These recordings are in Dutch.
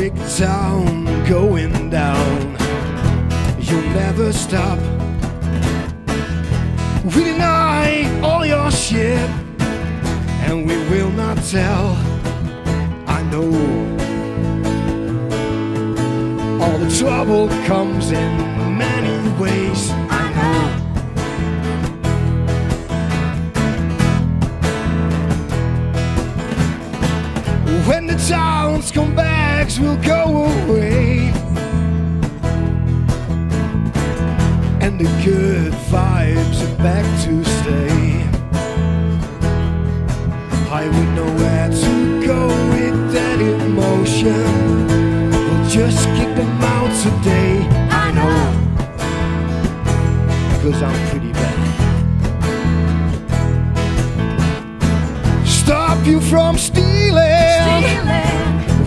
big town going down. You'll never stop. We deny all your shit, and we will not tell. I know all the trouble comes in many ways. I know. When the town's comebacks will go away, and the good vibes are back to stay, I would know where to go with that emotion. We'll just kick them out today. I know, 'cause I'm pretty bad. Stop you from stealing.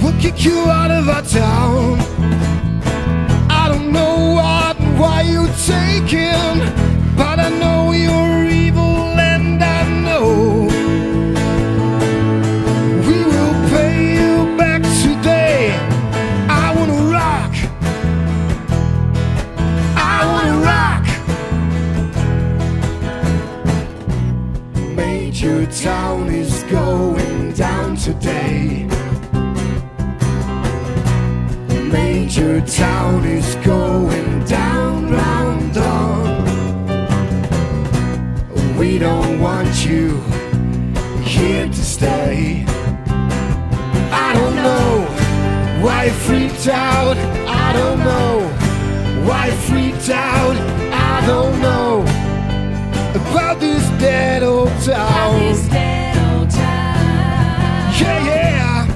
We'll kick you out of our town. I don't know what and why you're taking, but I know you're evil, and I know we will pay you back today. I wanna rock. I wanna rock. Major Town is going down today. Major Town is going down, round on. We don't want you here to stay. I don't know why you freaked out. I don't know why you freaked out. I don't know about this dead old town. Yeah, yeah.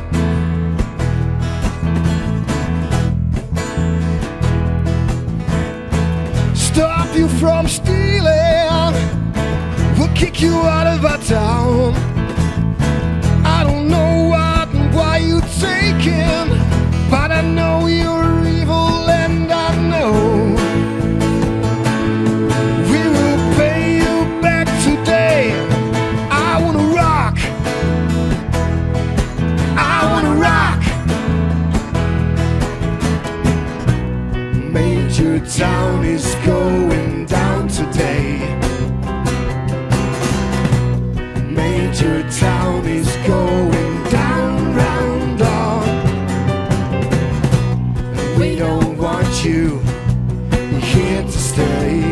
Stop you from stealing. We'll kick you out of our town. I don't know what and why you're taking, but I know you're evil, and I know we will pay you back today. I wanna rock. I wanna rock. Major Town is going down today. Major Town is going down, round on. We don't want you here to stay.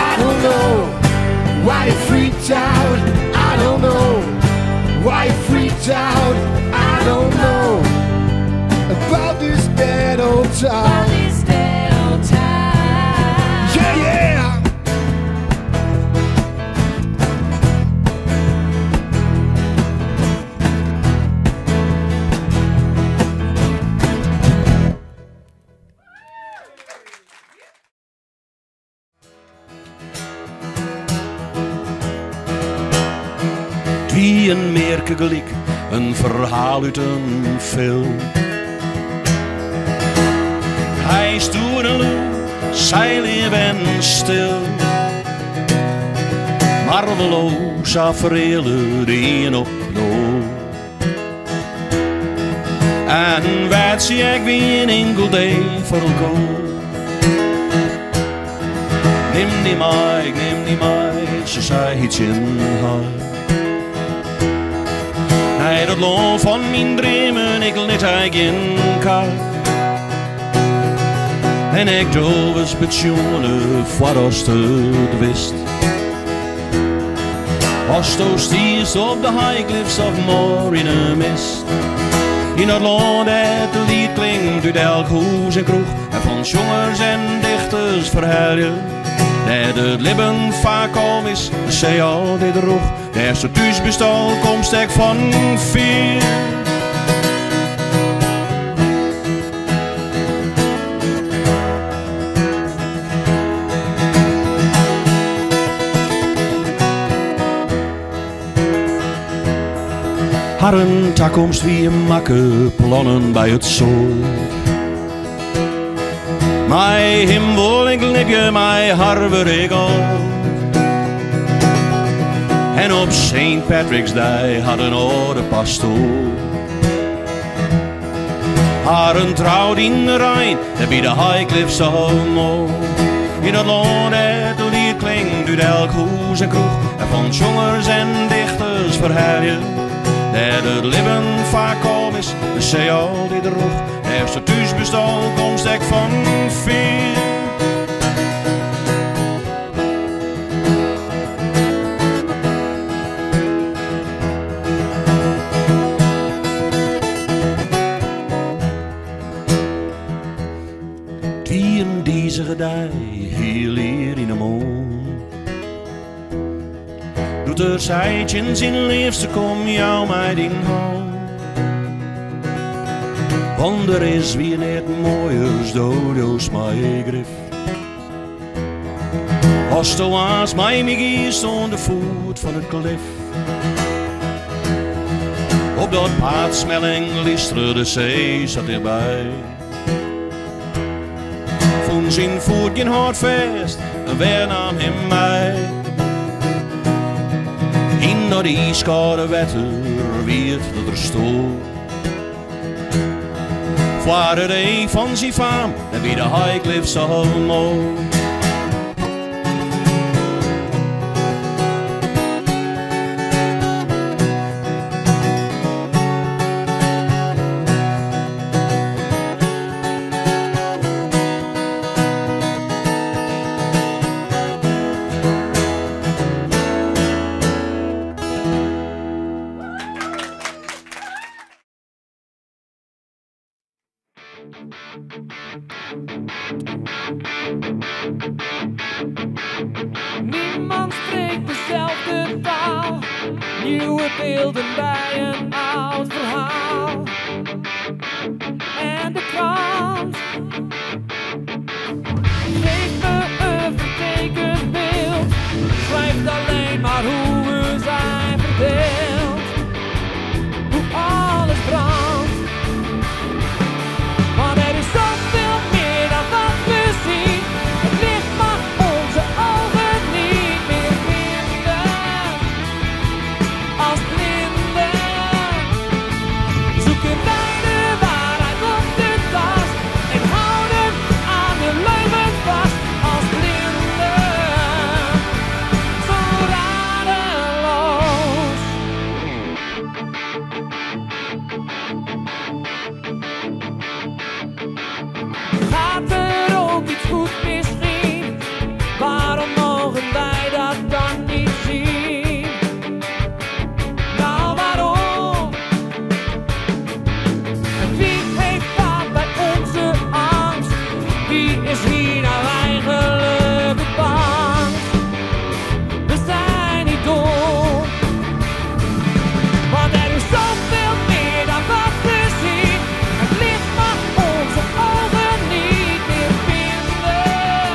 I don't know why you freaked out. I don't know why you freaked out. I don't know about this dead old town. Yeah, yeah. Wie een merke gelijk, een verhaal uit een film. Hij is toen een loe, zij leven stil. Marveloos afrelen die een oploop. En weet zie ik wie een enkel day voor elkaar. Neem die mij, ze zei iets in haar. Nee, dat loon van mijn dromen, ik wil niet eigen kan. En ik doe eens pensioenen voor als het wist. Als je stiert op de highcliffs of more in een mist. In het land het lied klinkt uit elk huis en kroeg. En van zongers en dichters verhaal je dat het leven vaak al is, zij altijd droeg. De eerste thuisbestal komt sterk van vier. Haar een toekomst wie een makke plannen bij het zool. Mij himmel enkel nipje, mij harveregel. En op St. Patrick's Day had een oude pastoor. Haar een trouwt in de Rijn, daar bij de Highcliffs zo mooi. In het land het lied klinkt uit elk huis en kroeg. En van zongers en dichters verhalen dat het leven vaak kalm is, de zee altijd droog. Heeft ze thuis bestal, komst ik van veel. Vieren deze gedij, heel hier in de mond. Doet er zijtjes in liefste, kom jou mij in hand. Want er is weer net mooiers dodo's mij grif. Als de waas mij meegiest aan de voet van het klif. Op dat paadsmelling listere de zee zat erbij. Voen zijn voet geen hart vast en weer nam hem mij. In dat ijskoude wetter weet dat er stoot. Voor de een van zijn faam en wie de Highcliffs zo mooi. Niemand spreekt dezelfde taal, nieuwe beelden bij een oud verhaal. En de krant geeft me een vertekend beeld, schrijft alleen maar hoe we zijn verdeeld, hoe alles brandt. Maar er is zoveel meer dan wat we zien. Het licht mag onze ogen niet meer vinden. Als blinden zoeken wij de waarheid op de tast en houden aan de leugen vast. Als blinden, zo radeloos. Gaat er ook iets goed misschien? Waarom mogen wij dat dan niet zien? Nou, waarom? En wie heeft baat bij onze angst? Wie is hier nou eigenlijk bang? We zijn niet dom, want er is zoveel meer dan wat we zien. Het licht mag onze ogen niet meer vinden.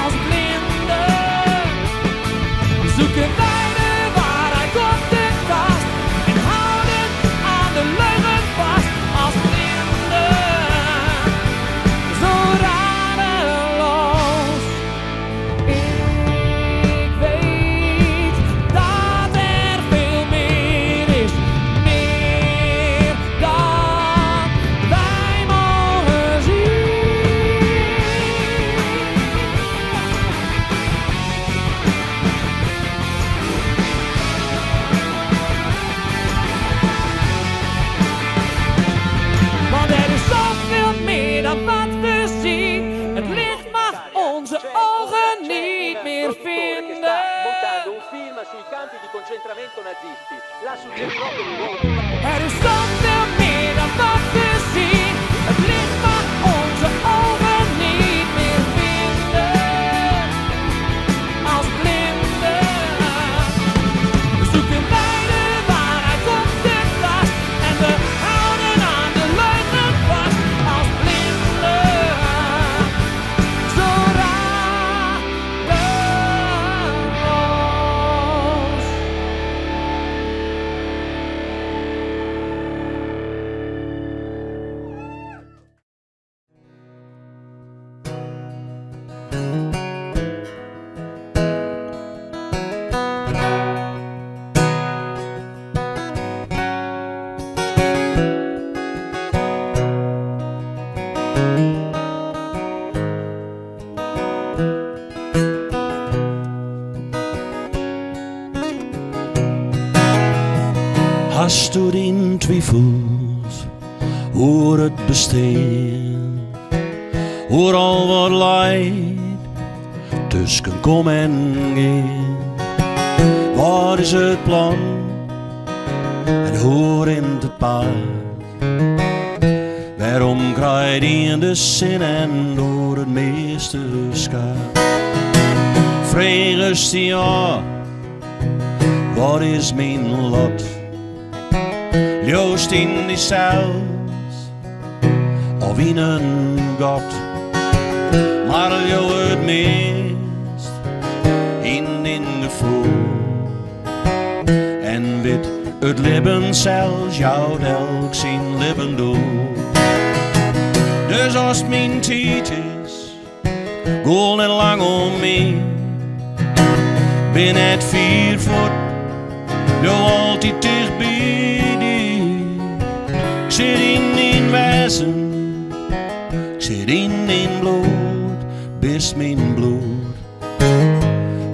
Als blinden zoeken wij de waarheid op de kast en houden aan de leugen vast. Als blinden, zo radeloos. Ik weet dat er veel meer is, meer dan wij mogen zien. Want er is zoveel meer dan wat we zien. Het licht mag onze ogen niet meer vinden. montando un film sui campi di concentramento nazisti. La suggerirò per un ruolo più Er is zoveel meer dan wat we zien. Het licht mag onze ogen niet meer vinden. Als blinden zoeken wij de waarheid op de tast en we houden aan de leugen vast. Als blinden, zo radeloos. twijfelt oor het bestaan, oor al wat lijdt tussen kom en gaan. Wat is het plan en hoe in het paard? Waarom krijgt hij de zin en door het meeste schaar? Vreugde ja, wat is mijn lot? Joost in die zelfs, of in een god. Maar jou het meest in gevoel. En wit het leven zelfs jou elk zijn leven doet. Dus als het mijn tijd is, goal net lang om me. Ben het 4 voet, jou altijd dichtbij die. Ik zit in wezen, ik zit in bloed, bis mijn bloed.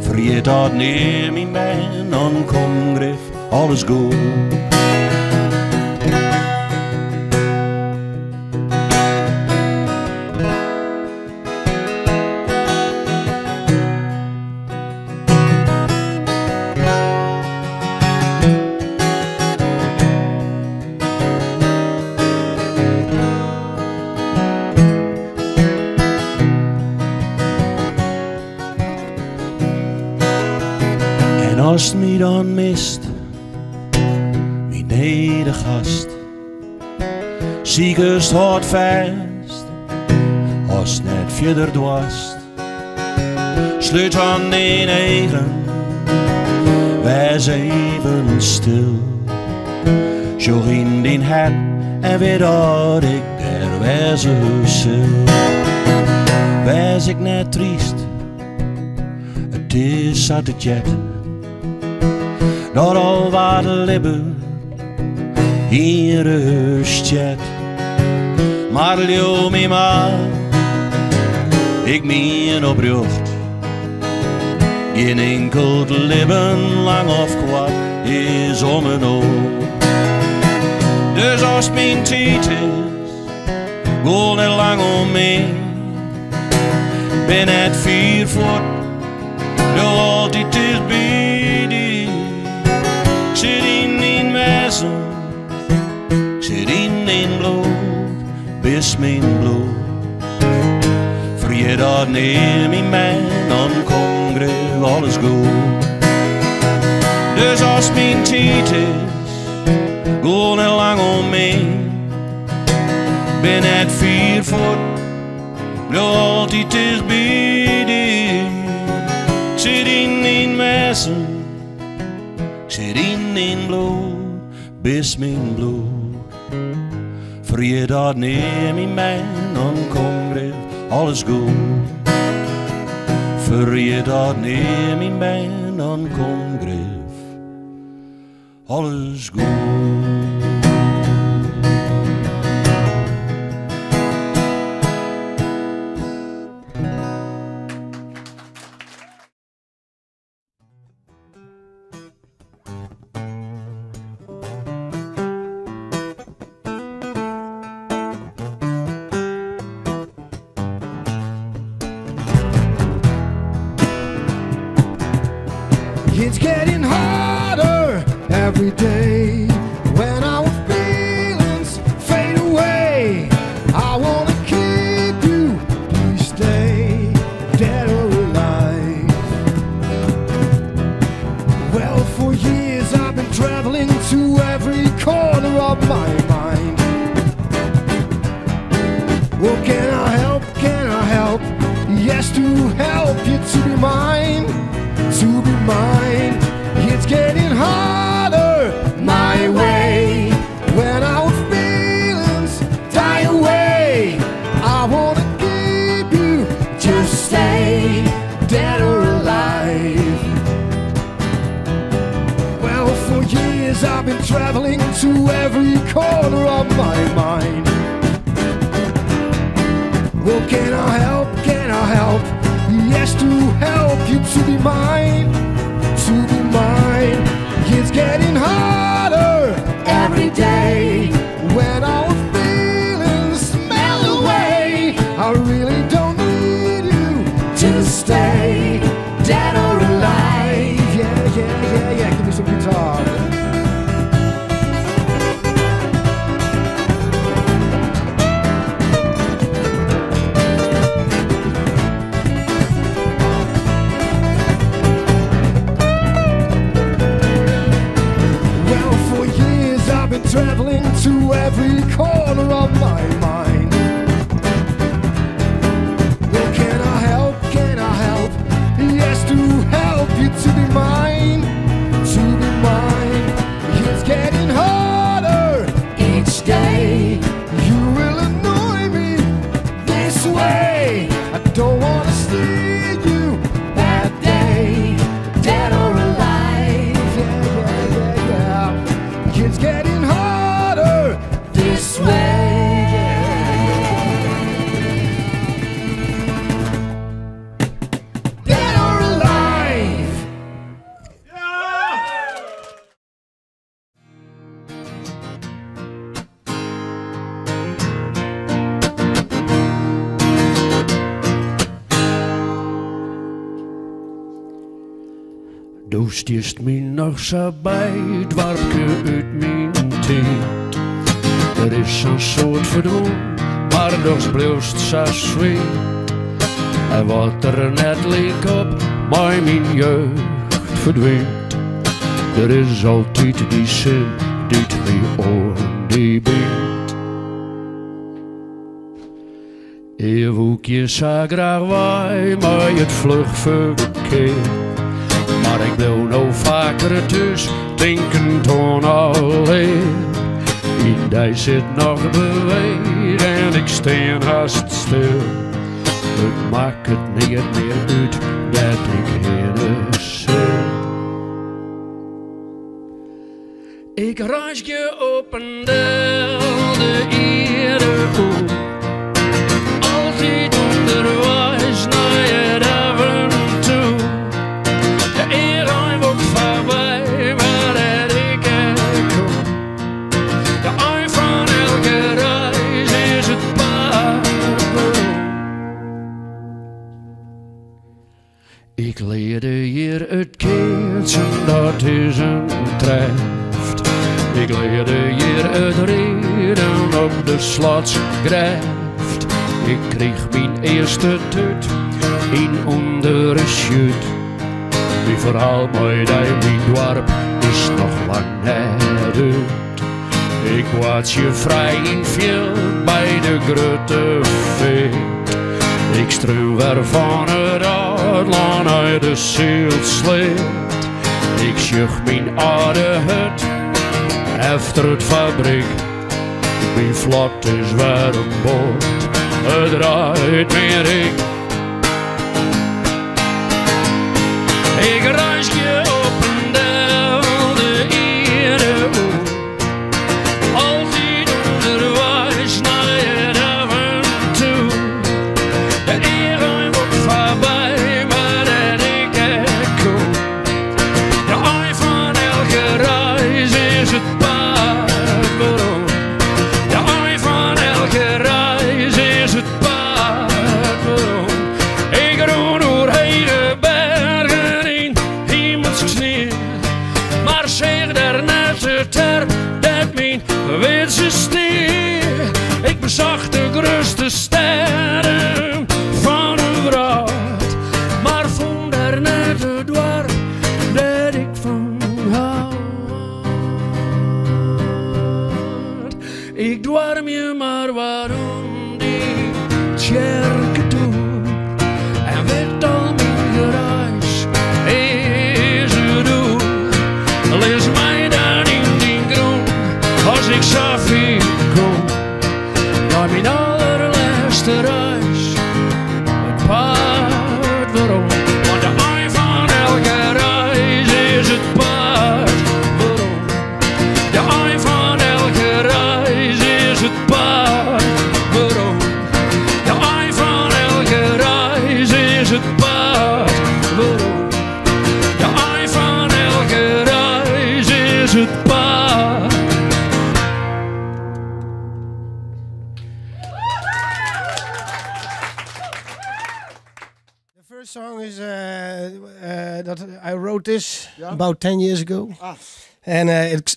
Vergeet dat neem in mij, dan kom grif alles goed. Als het me dan mist, mijn nedergast, ziekest houdt vast, als het net verder dwast. Sluit aan de eigen, wees even stil. Zorg in die het en weet dat ik der wezen zil. Wees ik net triest, het is uit het jet. Dat al wat libben hier rust jet. Maar leeuw me maar, ik meen oprecht. Geen enkel leven lang of kwad is om en om. Dus als mijn tijd is, goal net lang om me. Ben het 4 voet, jou altijd dichtbij die. Ik zit in wezen, ik zit in bloed, bis mijn bloed. Vergeet dat neem in mij, dan kom grif alles goed. Dus als mijn tijd is, goal net lang om me. Ben het 4 voet, jou altijd dichtbij die. Ik zit in wezen, ik zit in bloed, bis mijn bloed. Vergeet dat neem in mij, dan kom grif alles goed. Vergeet dat neem in mij, dan kom grif alles goed. It's getting harder every day. When our feelings fade away, I wanna keep you, please stay dead or alive. Well, for years I've been traveling to every corner of my mind. Well, can I help, can I help? Yes, to help you to be mine, to be mine. It's getting harder my way. When our feelings die away, I wanna keep you, just stay dead or alive. Well, for years I've been traveling to every corner of my mind. Well, can I help, can I help? Yes, to help you to be mine, to be mine. It's getting harder every day. Du stiest mij nog zo bij, dwarpje uit mijn tijd. Er is zo'n soort verdwoen, maar doch blijft zo sweet. En wat er net leek op, bij mijn jeugd verdwijnt. Er is altijd die zin, die mij oren die bindt. Ik woek je zo graag wij, maar het vlug verkeerd. Maar ik wil nou vaker thuis, denkend aan alleen. In die zit nog beweeg en ik steen haast stil. Het maakt het niet meer uit dat ik hier zit. Ik reis je op een deel de ere op. Altijd onderwijs naar je af en toe. De eer wordt voorbij, maar dat ik er kom. De ei van elke reis is het paard. Ik leerde hier het keertje, dat is een treft. Ik leerde hier het reden op de slotsgreft. Ik kreeg mijn eerste tut in onder een schut. Wie verhaal mij dat mijn dorp is nog lang net uit. Ik was je vrij in veel bij de grote feest. Ik struw weer van het uitlaan uit de zielsleet. Ik sjuch mijn oude hut efter het fabriek. Mijn vlot is weer een boot, het draait meer ik. Ik reis je op een deel de ere op. Altijd onderwijs naar je af en toe. De eer wordt voorbij, maar dat ik er kom. De ei van elke reis is het paard waarom. De ei van elke reis is het paard waarom. Ik roer door hele bergen in hemels sneeuw. Maar zeg daar net zo ter dat mijn witse stier. Ik bezag de grootste sterren van de wereld. Maar vond daar net het dorp dat ik van houd. Ik dwarm je maar waarom die tjerke door. En weet al mijn gereis is het door. Lees mij dan in die groen als ik Safie kom. Naar mijn allerlaatste reis, het paard waarom. Want de ei van elke reis is het paard waarom. De ei van elke reis is het paard waarom. De ei van elke reis is het paard waarom. De ei van elke reis is het paard. The first song is that I wrote this about 10 years ago. And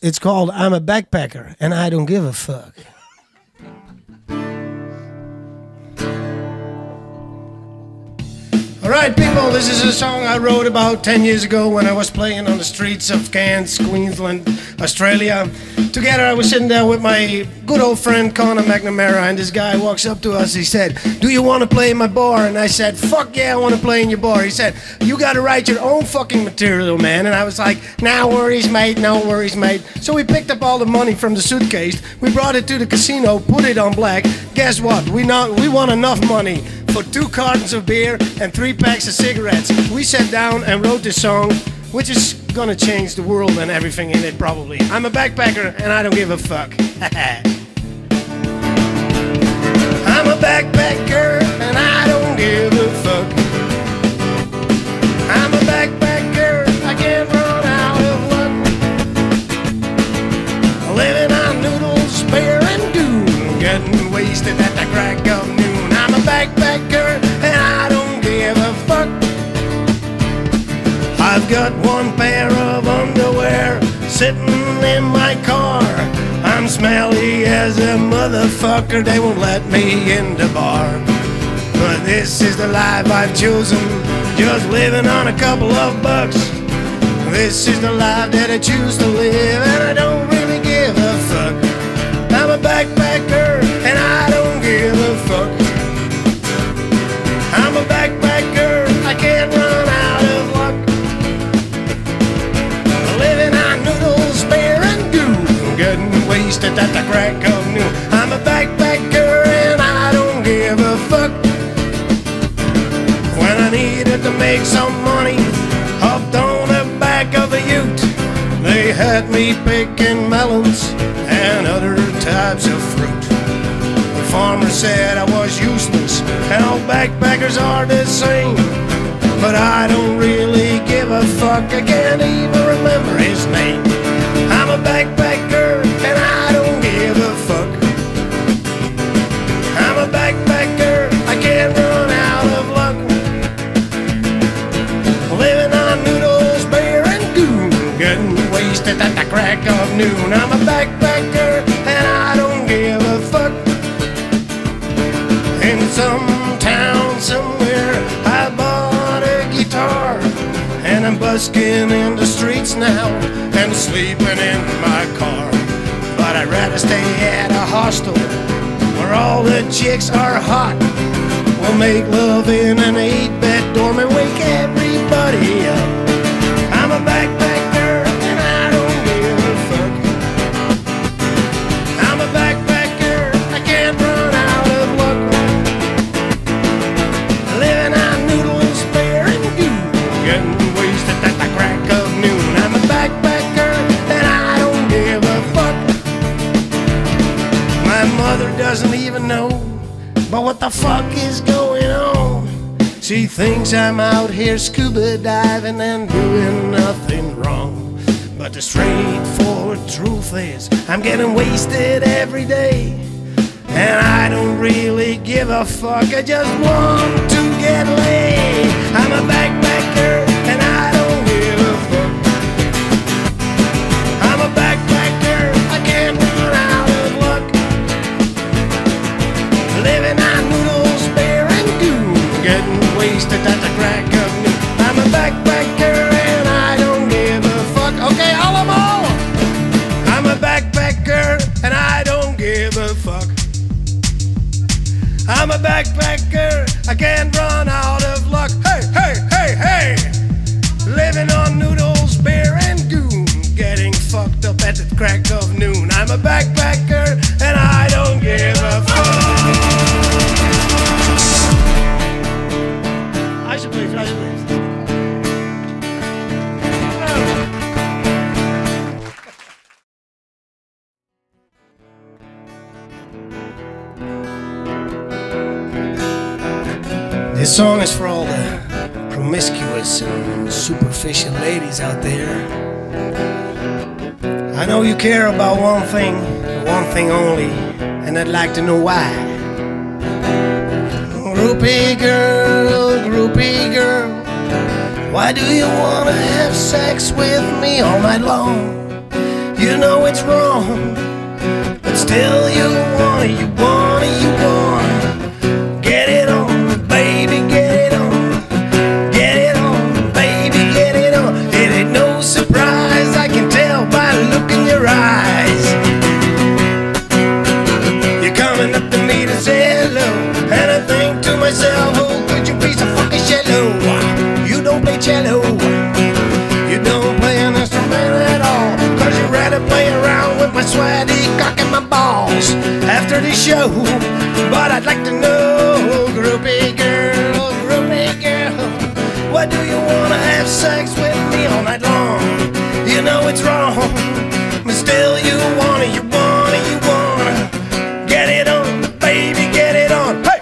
it's called I'm a Backpacker and I Don't Give a Fuck. Alright people, this is a song I wrote about 10 years ago when I was playing on the streets of Cairns, Queensland, Australia. Together I was sitting there with my good old friend Conor McNamara, and this guy walks up to us. He said, "Do you want to play in my bar?" And I said, "Fuck yeah, I want to play in your bar." He said, "You got to write your own fucking material, man." And I was like, "No worries, mate, no worries, mate." So we picked up all the money from the suitcase, we brought it to the casino, put it on black. Guess what? We won enough money for 2 cartons of beer and 3 packs of cigarettes. We sat down and wrote this song, which is gonna change the world and everything in it probably. I'm a backpacker and I don't give a fuck. I'm a backpacker and I don't give a fuck. I'm a backpacker, I can't run out of luck. Living on noodles, beer and doom, getting wasted at the crack of noon. I'm a backpacker and I don't give a fuck. I've got one pair of underwear sitting in my car. I'm smelly as a motherfucker, they won't let me in the bar. But this is the life I've chosen, just living on a couple of bucks. This is the life that I choose to live, and I don't really give a fuck. I'm a backpacker, and I don't give a fuck. I'm a backpacker, I can't run out of luck. Living on noodles, beer, and goo, getting wasted at the crack of noon. I'm a backpacker, and I don't give a fuck. When I needed to make some money, hopped on the back of a ute. They had me picking melons and other types of fruit. The farmer said I was useless, and all backpackers are the same. But I don't really give a fuck, I can't even remember his name. I'm a backpacker, and I don't give a fuck. I'm a backpacker, I can't run out of luck. Living on noodles, beer, and goo, getting wasted at the crack of noon. I'm a backpacker, and I don't give a fuck. In some town somewhere, I bought a guitar, and I'm busking in the streets now and sleeping in my car. But I'd rather stay at a hostel where all the chicks are hot. We'll make love in an 8-bed dorm and wake everybody up. I'm a backpacker, and I don't give a fuck. I'm a backpacker, I can't run out of luck. Living on noodles, beer, and goo, getting wasted at the crack of noon. I'm a backpacker, and I don't give a fuck. My mother doesn't even know but what the fuck is going on. She thinks I'm out here scuba diving and doing nothing wrong. But the straightforward truth is I'm getting wasted every day, and I don't really give a fuck, I just want to get laid. I'm a backpacker, and I don't give a fuck. I'm a backpacker, I can't run out of luck. Living on noodles, beer, and goo, getting wasted at the crack of noon. I'm a backpacker, and I don't give a fuck. Okay, all of them all. I'm a backpacker, and I don't give a fuck. I'm a backpacker, I can't run out of luck. Hey, hey, hey, hey. Living on noodles, beer, and goo, getting fucked up at the crack of noon. I'm a backpacker, and I don't give a fuck. Alsjeblieft, alsjeblieft. This song is for all the promiscuous and superficial ladies out there. I know you care about one thing only, and I'd like to know why. Groupie girl, why do you wanna have sex with me all night long? You know it's wrong, but still you wanna. Get it on, baby, get it on. Get it on, baby, get it on. It ain't no surprise, I can tell by the look in your eyes. You're coming up to me to say hello, and I think to myself, oh, could you be so fucking shallow? You don't play cello, you don't play an instrument at all, 'cause you'd rather play around with my sweaty cock and my balls after the show. But I'd like to know, groupie girl, why do you wanna have sex with me all night long? You know it's wrong, but still you wanna. Get it on, baby, get it on. Hey,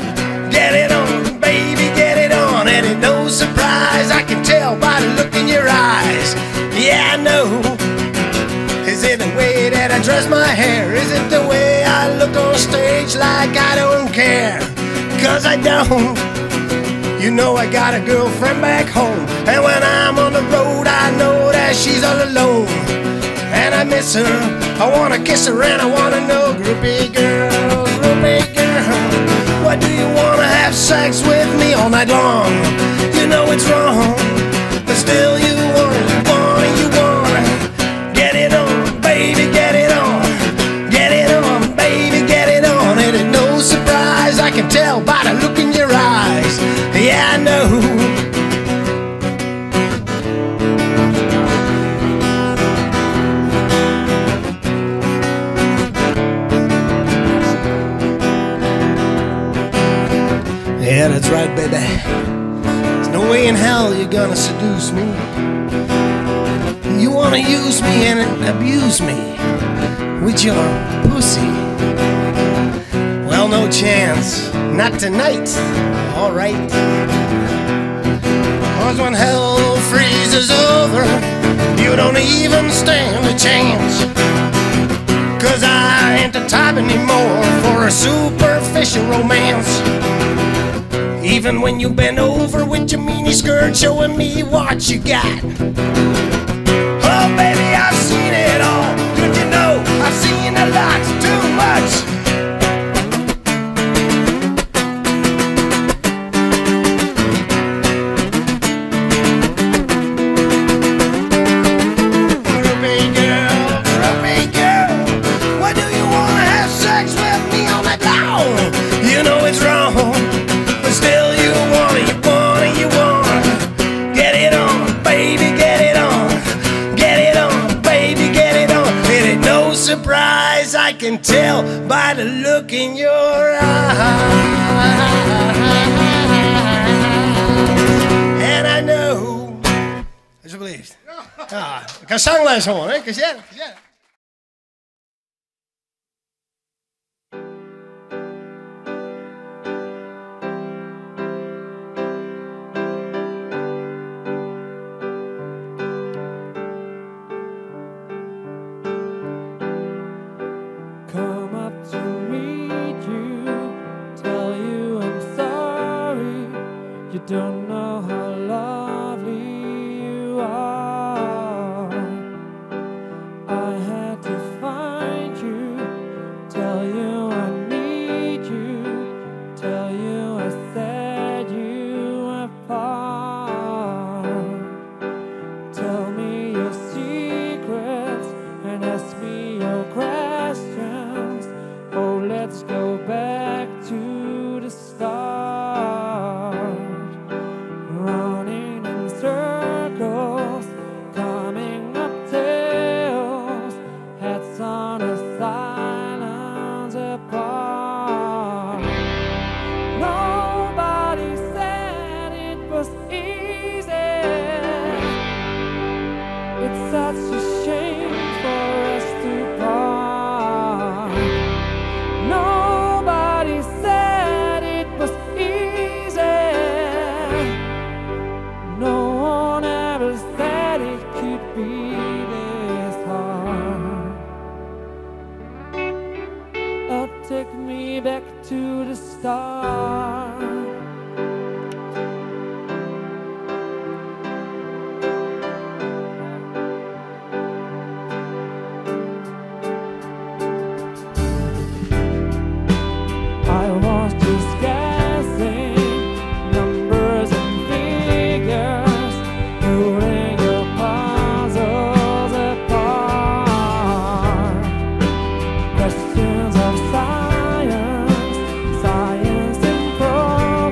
get it on, baby, get it on. And it's no surprise, I can tell by the look in your eyes. Yeah, I know. Is it the way that I dress my hair? Is it the way I look on stage like I don't care? 'Cause I don't. You know I got a girlfriend back home, and when I'm on the road I know that she's all alone. And I miss her, I wanna kiss her, and I wanna know, groupie girl, why do you wanna have sex with me all night long? You know it's wrong, but still you wanna get it on, baby, get it on, baby, get it on. It ain't no surprise, I can tell by the look in your eyes. Yeah, I know. Yeah, that's right, baby. There's no way in hell you're gonna seduce me. You wanna use me and abuse me with your pussy. Well, no chance, not tonight, alright. Cause when hell freezes over, you don't even stand a chance. Cause I ain't the type anymore for a superficial romance. Even when you bend over with your mini skirt showing me what you got. Oh baby, I've seen it all. Did you know I've seen a lot, too much. Groupie girl, why do you wanna have sex with me all night long? You know it's wrong, but still you wanna get it on, baby, get it on, baby, get it on. It ain't no surprise, I can tell by the look in your eyes. And I know. Alsjeblieft. Ja, ik kan zangles horen, hè? Gezellig, gezellig. Come up to meet you, tell you I'm sorry. You don't know how lovely you are. I had to find you, tell you I need you, tell you I set you apart. Tell me your secrets and ask me your questions. Oh, let's go back to the start. Running in circles, coming up tails, heads on a silence apart. Nobody said it was easy. It's such a shame for us to part. Nobody said it was easy. No one ever said it could be this hard. Oh, take me back to the start. I was just guessing numbers and figures, pulling your puzzles apart. Questions of science, science and progress.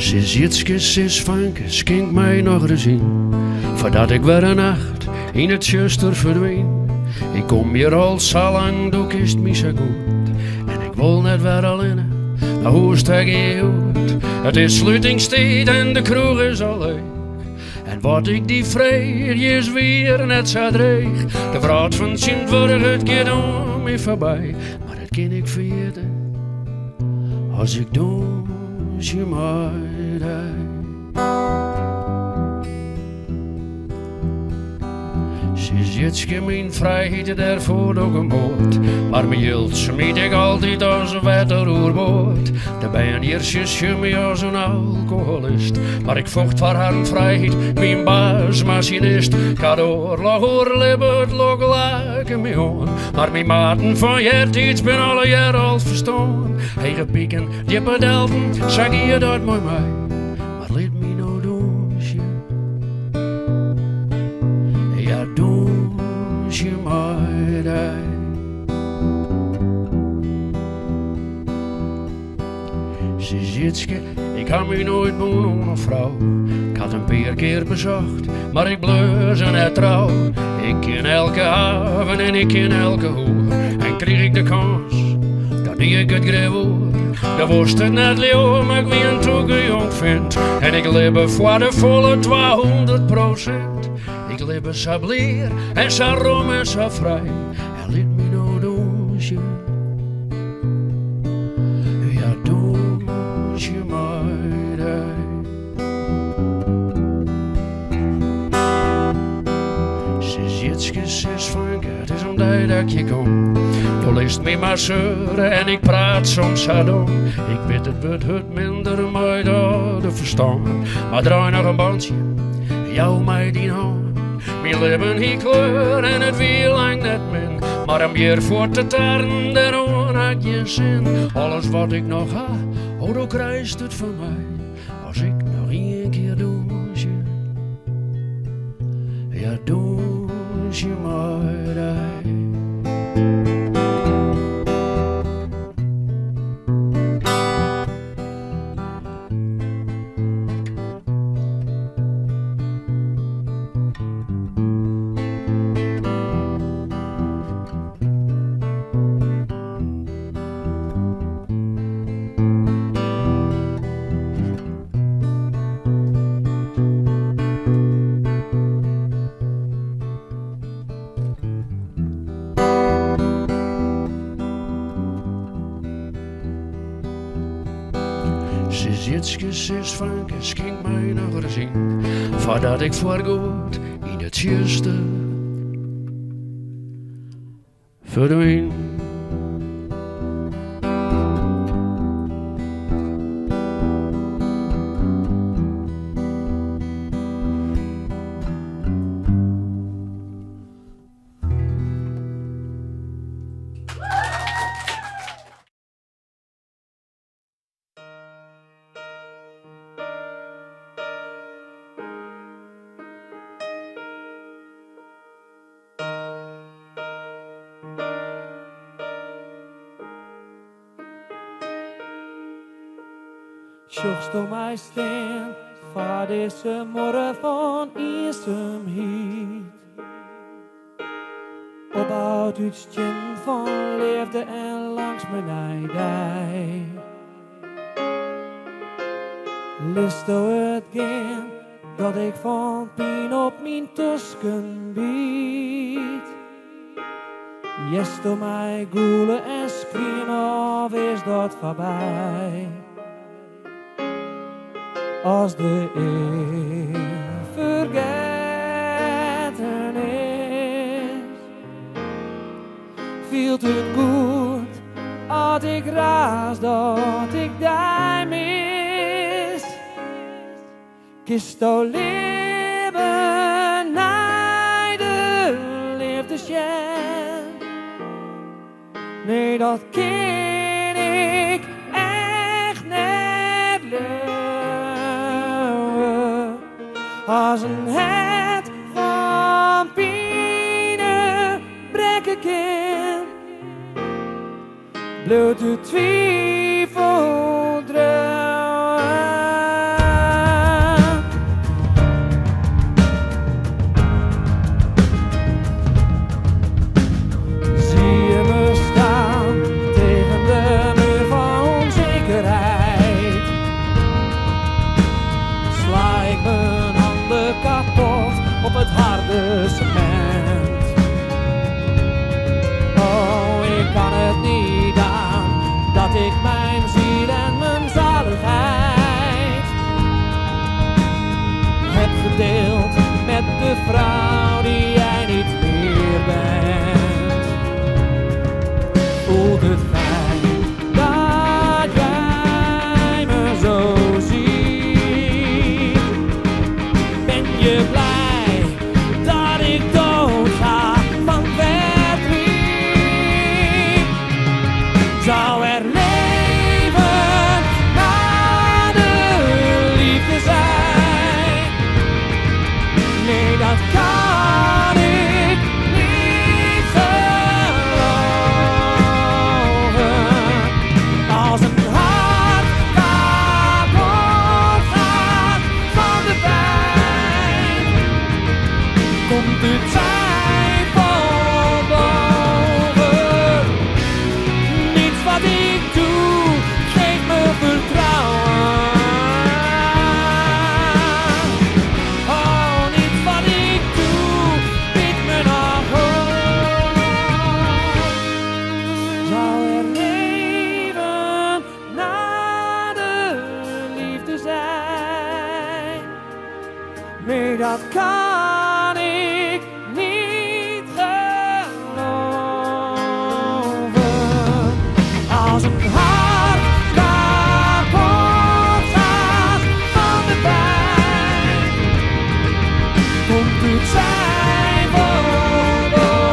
Sis Jitske, sis Vanke, skink mij nog eens in, voordat ik weer een nacht in het zuster verdween. Ik kom hier al zo lang, doe kist me zo goed, en ik wil net weer alleen, naar hoe steg je uit. Het is sluitingstijd en de kroeg is al leeg, en wat ik die vreer, je is weer net zo dreig. De vraat van Sint-Wurg, het gaat om me voorbij, maar dat kan ik vergeten, als ik doe je mij. Sis Jitske, mijn vrijheid daarvoor ook een boord, maar mijn jild smiet ik altijd als een wetteroerboord. De ben hier zusje me als een alcoholist, maar ik vocht voor haar vrijheid, mijn baas machinist. Ga door, lag oorlippen, het log laken me aan, maar mijn maten van jertiets ben alle jaar al verstaan. Hege pieken, diepe delven, zag je dat mooi mij, maar liet me nou doosje. Ja, doosje mij daar. Sis Jitske, ik had me nooit bewonnen een vrouw. Ik had een paar keer bezocht, maar ik bleef ze net trouw. Ik ken elke haven en ik ken elke hoer, en kreeg ik de kans, dat ik het greep hoor. Dan was het net leeuw, maar ik ben toch een jong vent, en ik leef voor de volle 200%. Ik leef zo bleer en zo rom en zo vrij, en liet me nou doosje. Ja, doosje mij daar. Sis Jitske, sis Vanke, het is om die dat je komt. Verliest me maar zeuren en ik praat soms zo dom. Ik weet het wordt het minder mij door de verstand, maar draai nog een bandje, jou mij die hand. Mijn leven hier kleur en het wiel lang net min, maar om hier voor te taren, daarom had je zin. Alles wat ik nog ha, oh, dan krijgt het van mij, als ik nog een keer doosje. Ja, doosje mij daar. Sis Jitske, sis Vanke, skink mij nog eens in, voordat ik voorgoed in het zuster verdween. Zocht om mij staan voor deze morgen van eenzaamheid. Opbouwt uit stin van liefde en langs mijn dij. List het gaan dat ik van pijn op mijn tosken bied. Jest om mij goelen en screamen of is dat voorbij. Als de eeuw vergeten is, voelt het goed als ik raas dat ik daar mis. Kist jouw leven naar de liefde schenk. Nee, dat ken ik echt niet leven. Als een het van pijnen breken kan, bloot de twijfel druilen. de vrouw die jij niet meer bent. Voelt het fijn dat jij me zo ziet? Ben je blij dat ik doodga van verdriet? Zou er leven na de liefde zijn? Nee, dat kan ik niet geloven. Als een hart kapot gaat van de pijn, komt de twijfel boven. Niets wat ik doe geeft me vertrouwen. Oh, niets wat ik doe biedt me nog hoop. Zou er leven na de liefde zijn? Nee, dat kan ik niet geloven. Als een hart kapot gaat van de pijn, komt de twijfel boven.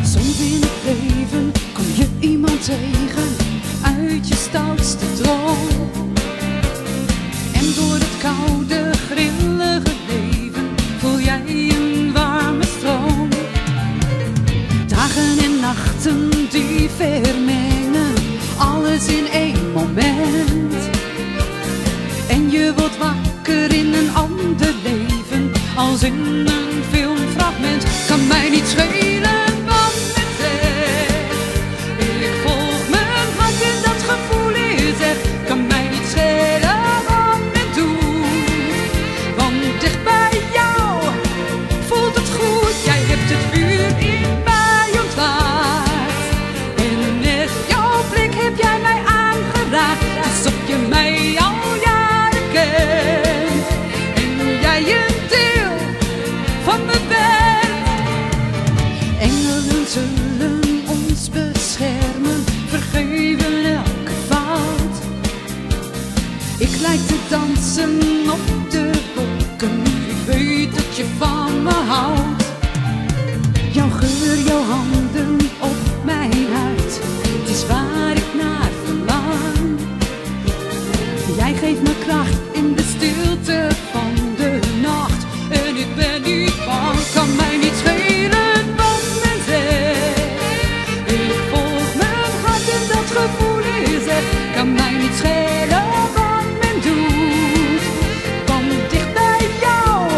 Soms in het leven kom je iemand tegen uit je stoutste droom. En door het koude, grillige leven voel jij een warme stroom. Dagen en nachten die vermengen, alles in één moment. En je wordt wakker in een ander leven, als in een filmfragment. Kan mij niet schelen wat men zegt, ik volg mijn hart en dat gevoel is echt. Kan mij niet schelen wat men doet, want dicht bij jou voelt het goed. Jij hebt het vuur in mij ontwaard en met jouw blik heb jij mij aangeraakt, alsof je mij al jaren kent en jij een deel van me bent. Engelen zullen ons beschermen, vergeven elke fout. Ik lijk te dansen op de wolken, ik weet dat je van me houdt. Jouw geur, jouw handen op mijn huid, het is waar ik naar verlang. Jij geeft me kracht in de stilte van de nacht en ik ben niet bang. Kan mij niet schelen wat men zegt, ik volg mijn hart en dat gevoel is echt. Kan mij niet schelen wat men doet, want dicht bij jou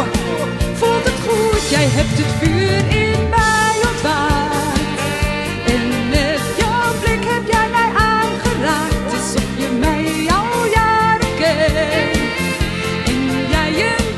voelt het goed. Jij hebt het vuur in mij ontwaard en met jouw blik heb jij mij aangeraakt, alsof je mij al jaren kent en jij een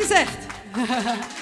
hij zegt.